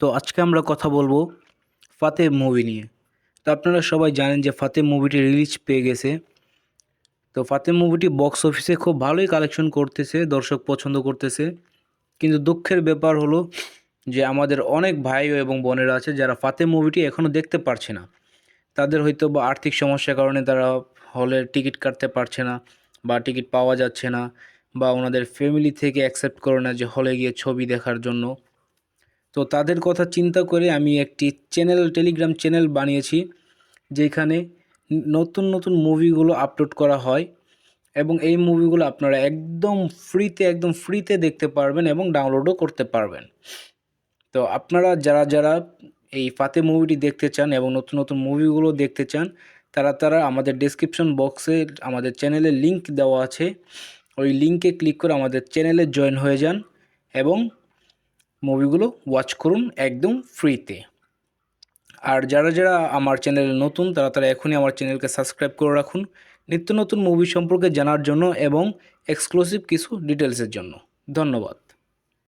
তো আজকে আমরা কথা বলবো ফাতে মুভি নিয়ে। তো আপনারা সবাই জানেন যে ফাতে মুভিটি রিলিজ পেয়ে গেছে। তো ফাতে মুভিটি বক্স অফিসে খুব ভালোই কালেকশন করতেছে, দর্শক পছন্দ করতেছে। কিন্তু দুঃখের ব্যাপার হলো যে আমাদের অনেক ভাই এবং বোনেরা আছে যারা ফাতে মুভিটি এখনও দেখতে পারছে না। তাদের হয়তো বা আর্থিক সমস্যার কারণে তারা হলের টিকিট কাটতে পারছে না, বা টিকিট পাওয়া যাচ্ছে না, বা ওনাদের ফ্যামিলি থেকে অ্যাকসেপ্ট করে না যে হলে গিয়ে ছবি দেখার জন্য। তো তাদের কথা চিন্তা করে আমি একটি টেলিগ্রাম চ্যানেল বানিয়েছি, যেখানে নতুন নতুন মুভিগুলো আপলোড করা হয় এবং এই মুভিগুলো আপনারা একদম ফ্রিতে দেখতে পারবেন এবং ডাউনলোডও করতে পারবেন। তো আপনারা যারা যারা এই ফাতে মুভিটি দেখতে চান এবং নতুন নতুন মুভিগুলো দেখতে চান, তারা আমাদের ডেসক্রিপশন বক্সে আমাদের চ্যানেলের লিংক দেওয়া আছে, ওই লিংকে ক্লিক করে আমাদের চ্যানেলে জয়েন হয়ে যান এবং মুভিগুলো ওয়াচ করুন একদম ফ্রিতে। আর যারা যারা আমার চ্যানেলে নতুন, তারা এখনই আমার চ্যানেলকে সাবস্ক্রাইব করে রাখুন নিত্য নতুন মুভি সম্পর্কে জানার জন্য এবং এক্সক্লুসিভ কিছু ডিটেলসের জন্য। ধন্যবাদ।